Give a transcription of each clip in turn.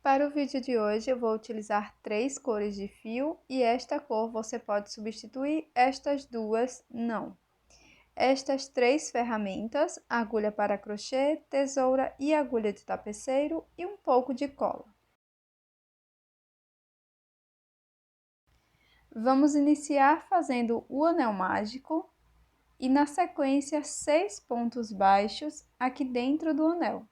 Para o vídeo de hoje, eu vou utilizar 3 cores de fio e esta cor você pode substituir, estas duas não. Estas 3 ferramentas, agulha para crochê, tesoura e agulha de tapeceiro e um pouco de cola. Vamos iniciar fazendo o anel mágico e na sequência 6 pontos baixos aqui dentro do anel.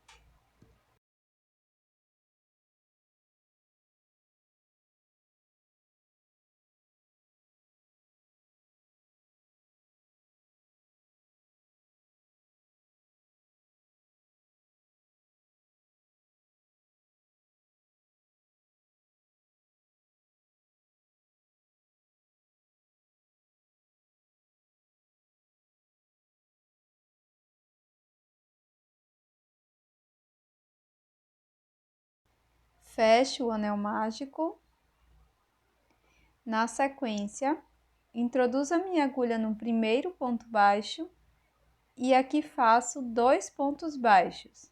Fecho o anel mágico. Na sequência, introduzo a minha agulha no primeiro ponto baixo e aqui faço 2 pontos baixos.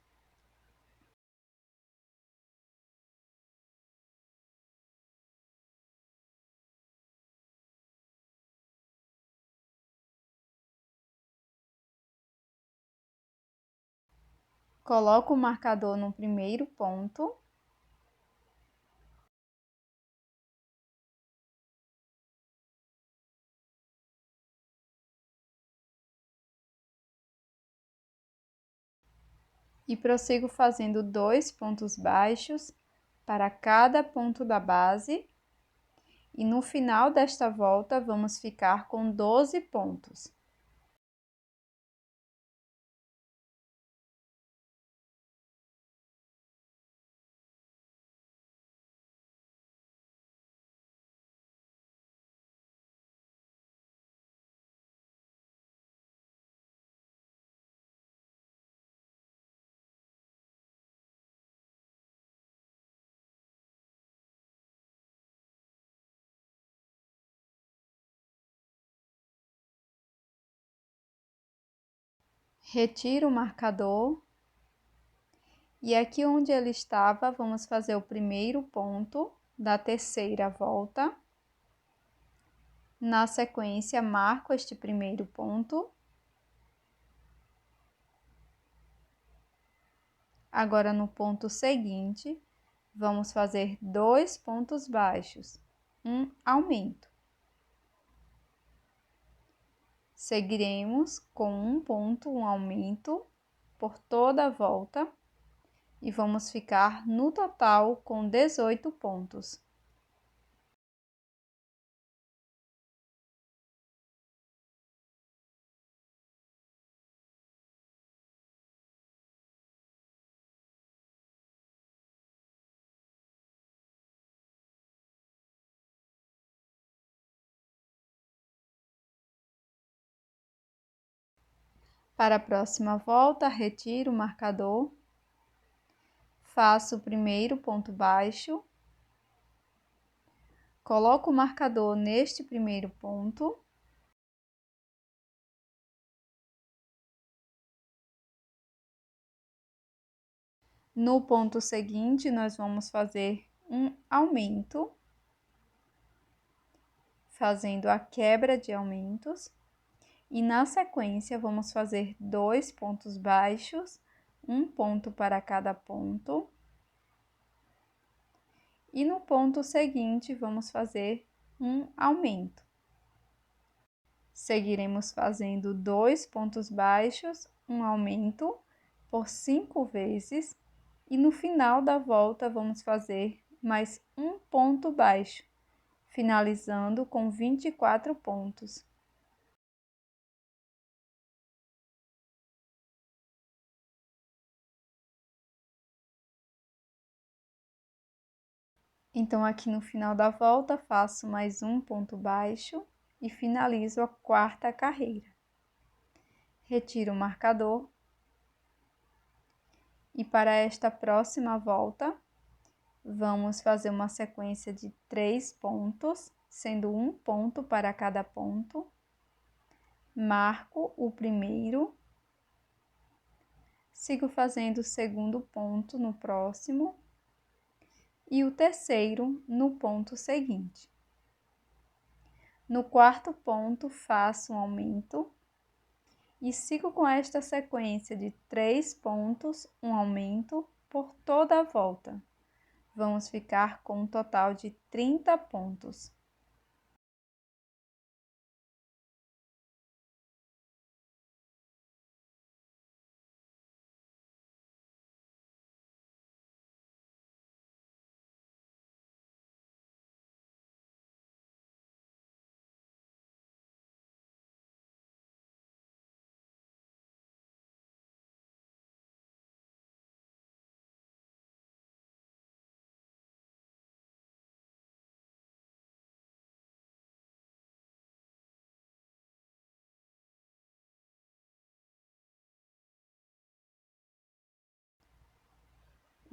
Coloco o marcador no primeiro ponto. E prossigo fazendo 2 pontos baixos para cada ponto da base. E no final desta volta, vamos ficar com 12 pontos. Retiro o marcador. E aqui onde ele estava, vamos fazer o primeiro ponto da terceira volta. Na sequência, marco este primeiro ponto. Agora, no ponto seguinte, vamos fazer 2 pontos baixos, um aumento. Seguiremos com um ponto, um aumento, por toda a volta. E vamos ficar no total com 18 pontos. Para a próxima volta, retiro o marcador, faço o primeiro ponto baixo, coloco o marcador neste primeiro ponto. No ponto seguinte, nós vamos fazer um aumento, fazendo a quebra de aumentos. E na sequência, vamos fazer 2 pontos baixos, um ponto para cada ponto. E no ponto seguinte, vamos fazer um aumento. Seguiremos fazendo 2 pontos baixos, um aumento, por 5 vezes. E no final da volta, vamos fazer mais um ponto baixo, finalizando com 24 pontos. Então, aqui no final da volta, faço mais um ponto baixo e finalizo a quarta carreira. Retiro o marcador. E para esta próxima volta, vamos fazer uma sequência de 3 pontos, sendo um ponto para cada ponto. Marco o primeiro. Sigo fazendo o segundo ponto no próximo. e o terceiro no ponto seguinte. No quarto ponto, faço um aumento e sigo com esta sequência de 3 pontos, um aumento por toda a volta. Vamos ficar com um total de 30 pontos.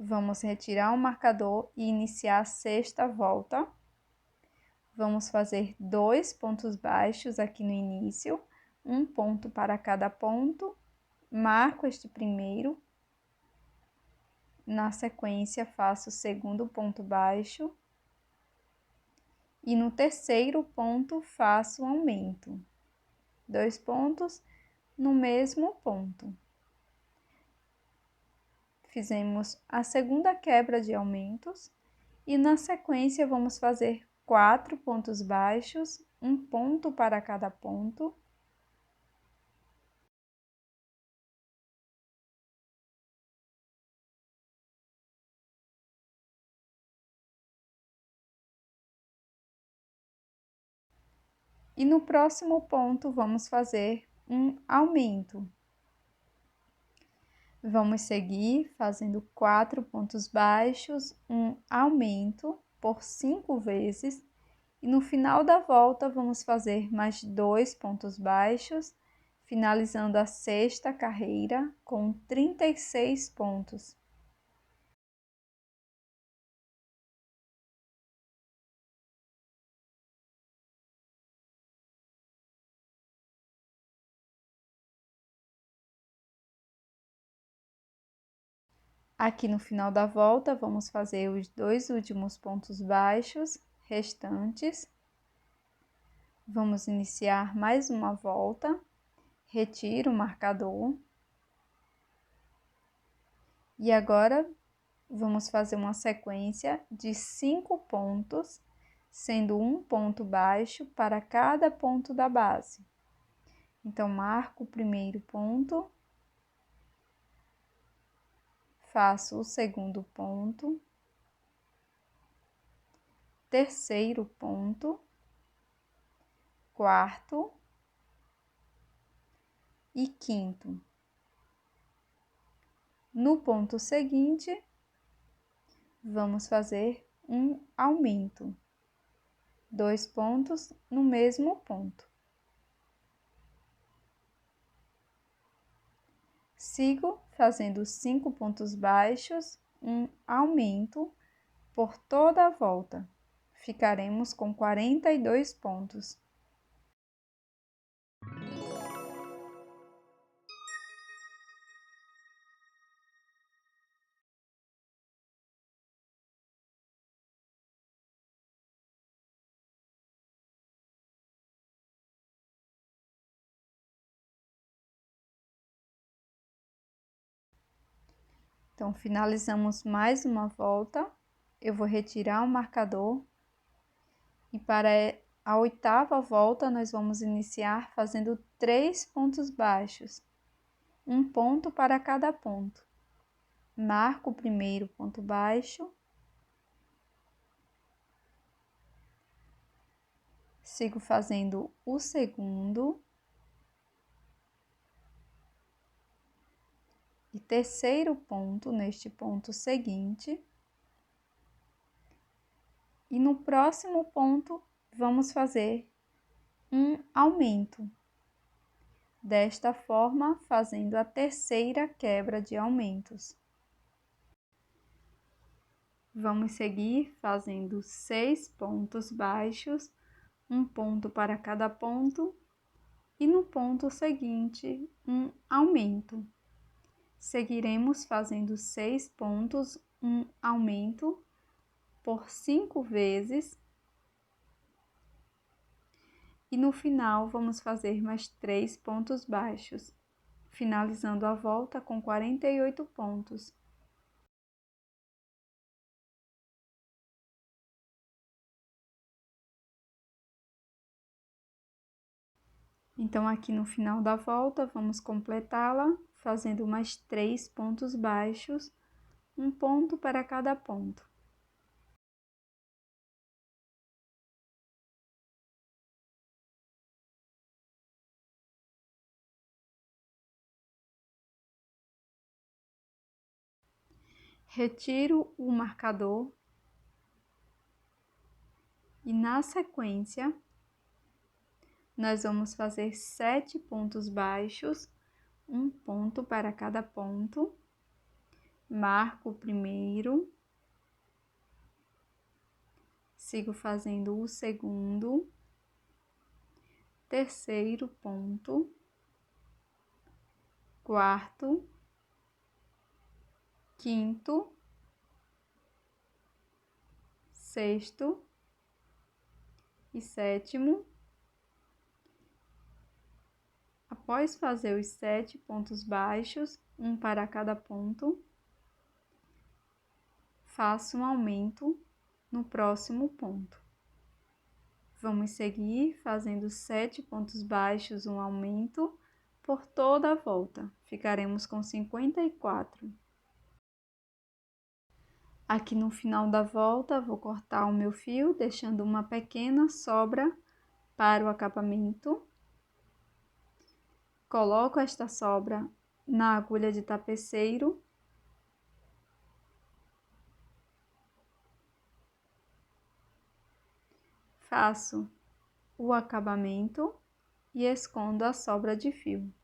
Vamos retirar o marcador e iniciar a sexta volta. Vamos fazer 2 pontos baixos aqui no início, um ponto para cada ponto. Marco este primeiro. Na sequência, faço o segundo ponto baixo. E no terceiro ponto, faço um aumento. 2 pontos no mesmo ponto. Fizemos a segunda quebra de aumentos e na sequência vamos fazer 4 pontos baixos, um ponto para cada ponto. E no próximo ponto vamos fazer um aumento. Vamos seguir fazendo 4 pontos baixos, um aumento por 5 vezes. E no final da volta, vamos fazer mais 2 pontos baixos, finalizando a sexta carreira com 36 pontos. Aqui no final da volta, vamos fazer os 2 últimos pontos baixos restantes. Vamos iniciar mais uma volta, retiro o marcador. E agora, vamos fazer uma sequência de 5 pontos, sendo um ponto baixo para cada ponto da base. Então, marco o primeiro ponto, faço o segundo ponto, terceiro ponto, quarto e quinto. No ponto seguinte, vamos fazer um aumento, 2 pontos no mesmo ponto. Sigo fazendo 5 pontos baixos, um aumento por toda a volta. Ficaremos com 42 pontos. Então, finalizamos mais uma volta. Eu vou retirar o marcador. E para a oitava volta, nós vamos iniciar fazendo 3 pontos baixos. Um ponto para cada ponto. Marco o primeiro ponto baixo. Sigo fazendo o segundo. E terceiro ponto neste ponto seguinte. E no próximo ponto, vamos fazer um aumento. Desta forma, fazendo a terceira quebra de aumentos. Vamos seguir fazendo 6 pontos baixos, um ponto para cada ponto, e no ponto seguinte, um aumento. Seguiremos fazendo 6 pontos, um aumento, por 5 vezes. E no final, vamos fazer mais 3 pontos baixos, finalizando a volta com 48 pontos. Então, aqui no final da volta, vamos completá-la, fazendo mais 3 pontos baixos, um ponto para cada ponto. Retiro o marcador e, na sequência, nós vamos fazer 7 pontos baixos, um ponto para cada ponto. Marco o primeiro, sigo fazendo o segundo, terceiro ponto, quarto, quinto, sexto e sétimo. Após fazer os 7 pontos baixos, um para cada ponto, faço um aumento no próximo ponto. Vamos seguir fazendo 7 pontos baixos, um aumento por toda a volta. Ficaremos com 54. Aqui no final da volta, vou cortar o meu fio, deixando uma pequena sobra para o acabamento. Coloco esta sobra na agulha de tapeceiro. Faço o acabamento e escondo a sobra de fio.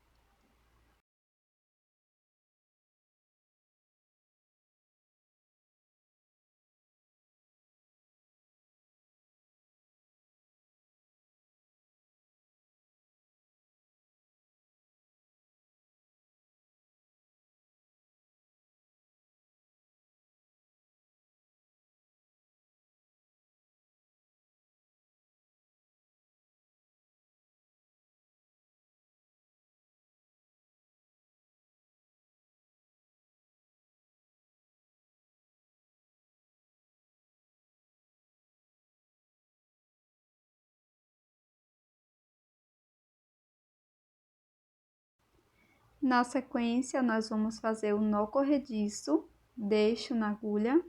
Na sequência, nós vamos fazer o nó corrediço, deixo na agulha.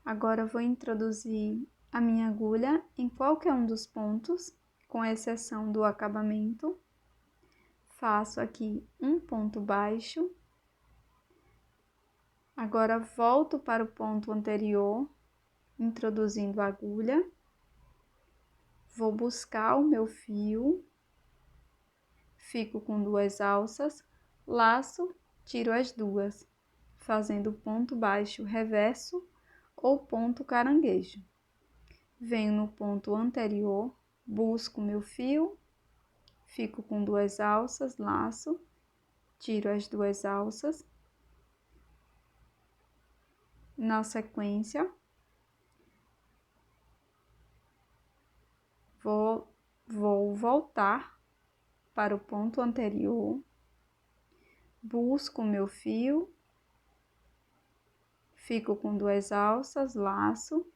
Agora, vou introduzir a minha agulha em qualquer um dos pontos, com exceção do acabamento. Faço aqui um ponto baixo. Agora, volto para o ponto anterior, introduzindo a agulha. Vou buscar o meu fio. Fico com 2 alças, laço, tiro as duas, fazendo ponto baixo reverso ou ponto caranguejo. Venho no ponto anterior, busco meu fio, fico com 2 alças, laço, tiro as 2 alças. Na sequência, vou voltar para o ponto anterior, busco meu fio, fico com 2 alças, laço,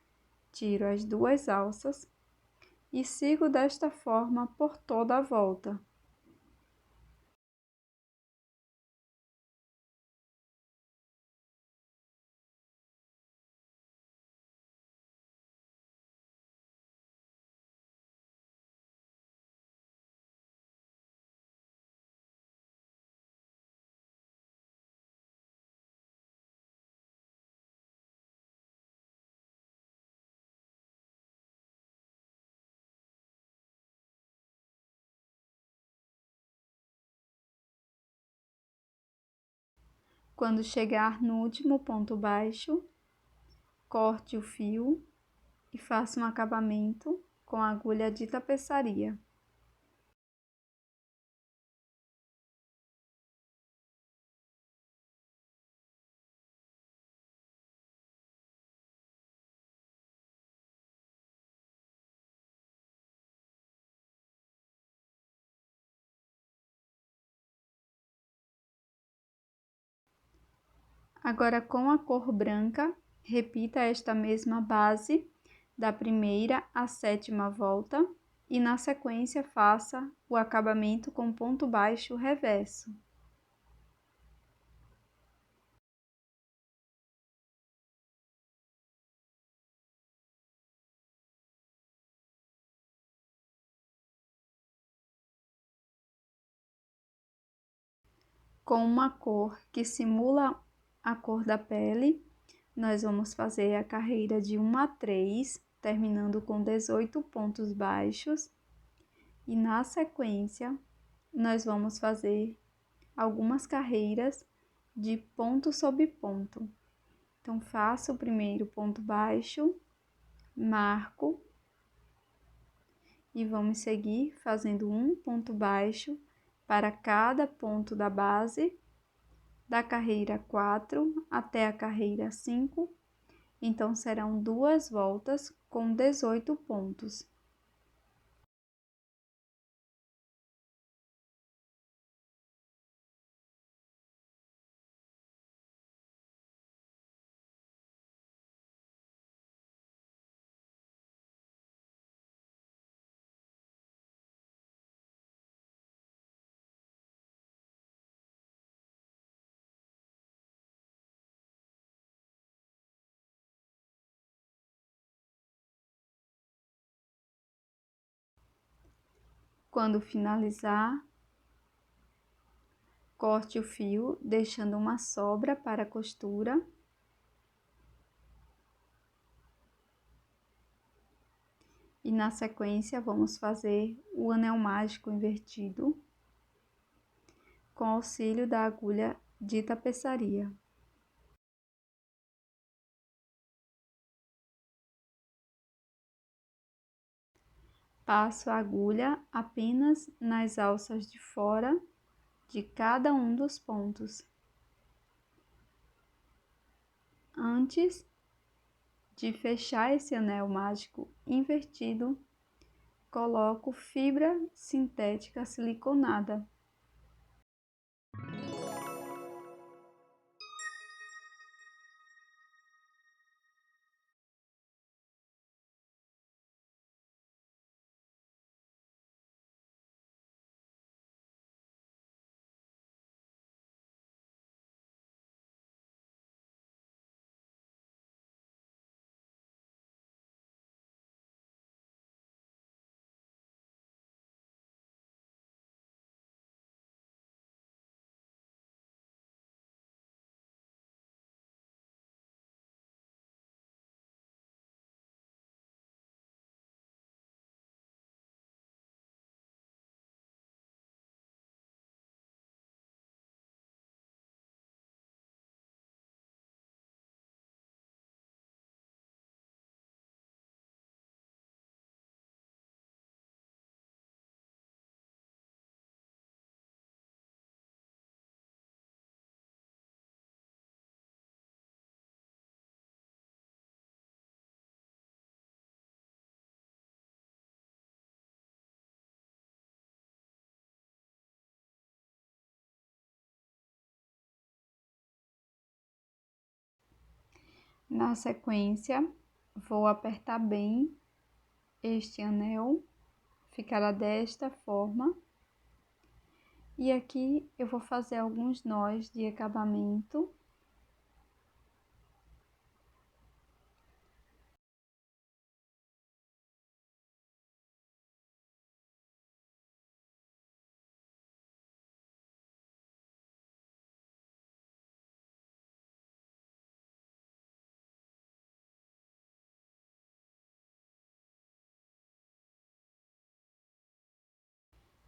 tiro as 2 alças e sigo desta forma por toda a volta. Quando chegar no último ponto baixo, corte o fio e faça um acabamento com a agulha de tapeçaria. Agora, com a cor branca, repita esta mesma base da primeira à sétima volta e, na sequência, faça o acabamento com ponto baixo reverso. Com uma cor que simula a cor da pele, nós vamos fazer a carreira de 1 a 3, terminando com 18 pontos baixos. E na sequência, nós vamos fazer algumas carreiras de ponto sobre ponto. Então, faço o primeiro ponto baixo, marco e vamos seguir fazendo um ponto baixo para cada ponto da base, da carreira 4 até a carreira 5. Então, serão 2 voltas com 18 pontos. Quando finalizar, corte o fio, deixando uma sobra para a costura. E na sequência, vamos fazer o anel mágico invertido com auxílio da agulha de tapeçaria. Passo a agulha apenas nas alças de fora de cada um dos pontos. Antes de fechar esse anel mágico invertido, coloco fibra sintética siliconada. Na sequência, vou apertar bem este anel, ficará desta forma. E aqui eu vou fazer alguns nós de acabamento.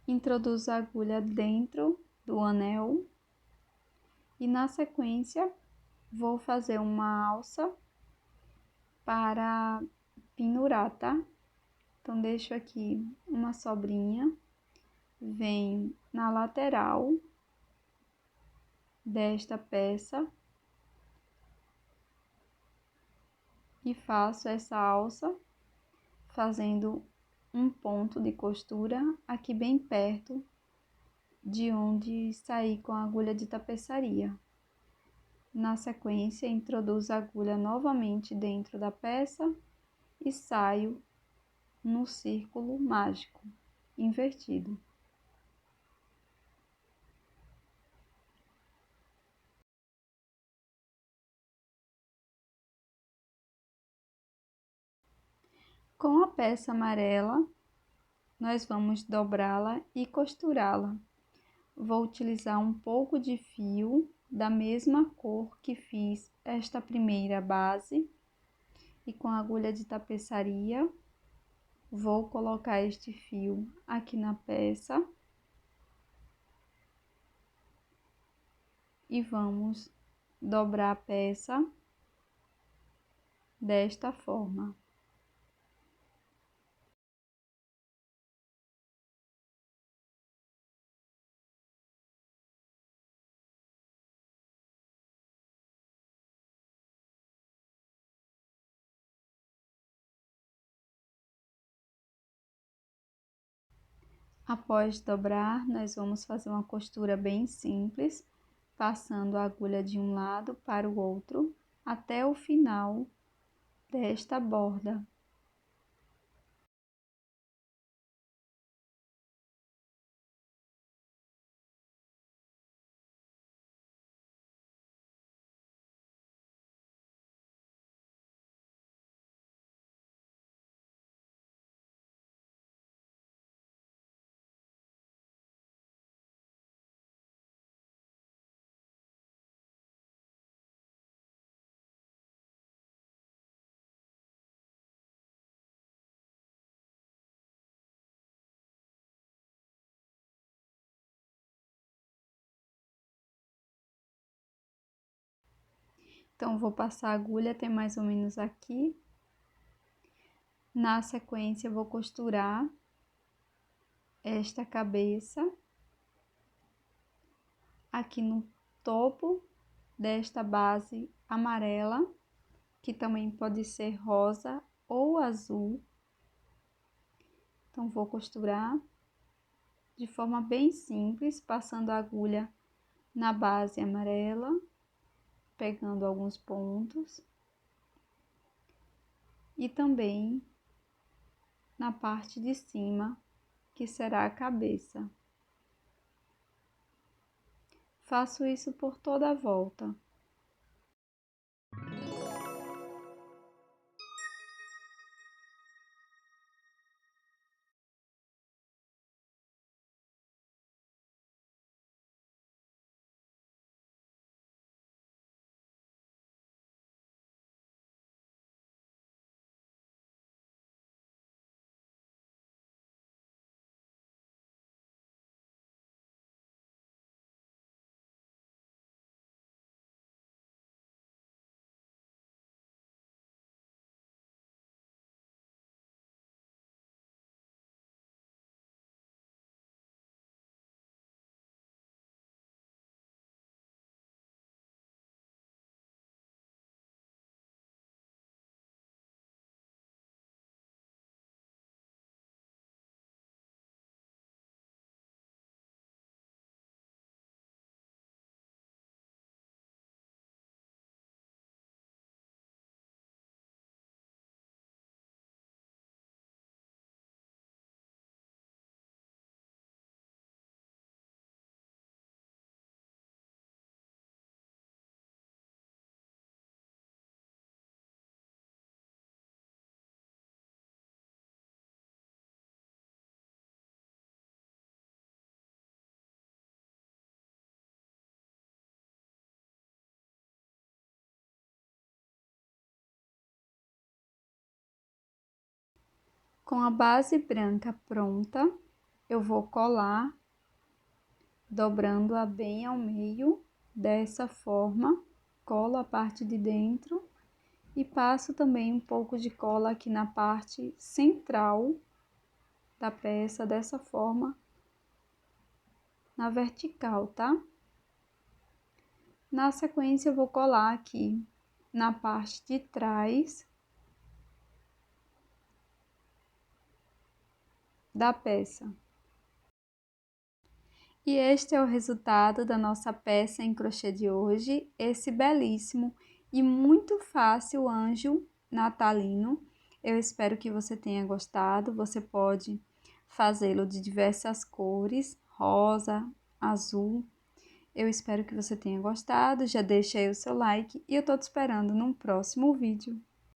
Introduzo a agulha dentro do anel e na sequência vou fazer uma alça para pendurar, tá? Então, deixo aqui uma sobrinha, venho na lateral desta peça e faço essa alça, fazendo um ponto de costura aqui bem perto de onde saí com a agulha de tapeçaria. Na sequência, introduzo a agulha novamente dentro da peça e saio no círculo mágico invertido. Com a peça amarela, nós vamos dobrá-la e costurá-la. Vou utilizar um pouco de fio da mesma cor que fiz esta primeira base e com a agulha de tapeçaria vou colocar este fio aqui na peça e vamos dobrar a peça desta forma. Após dobrar, nós vamos fazer uma costura bem simples, passando a agulha de um lado para o outro até o final desta borda. Então, vou passar a agulha até mais ou menos aqui. Na sequência, vou costurar esta cabeça aqui no topo desta base amarela, que também pode ser rosa ou azul. Então, vou costurar de forma bem simples, passando a agulha na base amarela, pegando alguns pontos e também na parte de cima, que será a cabeça. Faço isso por toda a volta. Com a base branca pronta, eu vou colar, dobrando-a bem ao meio, dessa forma, colo a parte de dentro e passo também um pouco de cola aqui na parte central da peça, dessa forma, na vertical, tá? Na sequência, eu vou colar aqui na parte de trás da peça. E este é o resultado da nossa peça em crochê de hoje, esse belíssimo e muito fácil anjo natalino. Eu espero que você tenha gostado. Você pode fazê-lo de diversas cores, rosa, azul. Eu espero que você tenha gostado. Já deixa aí o seu like e eu tô te esperando num próximo vídeo.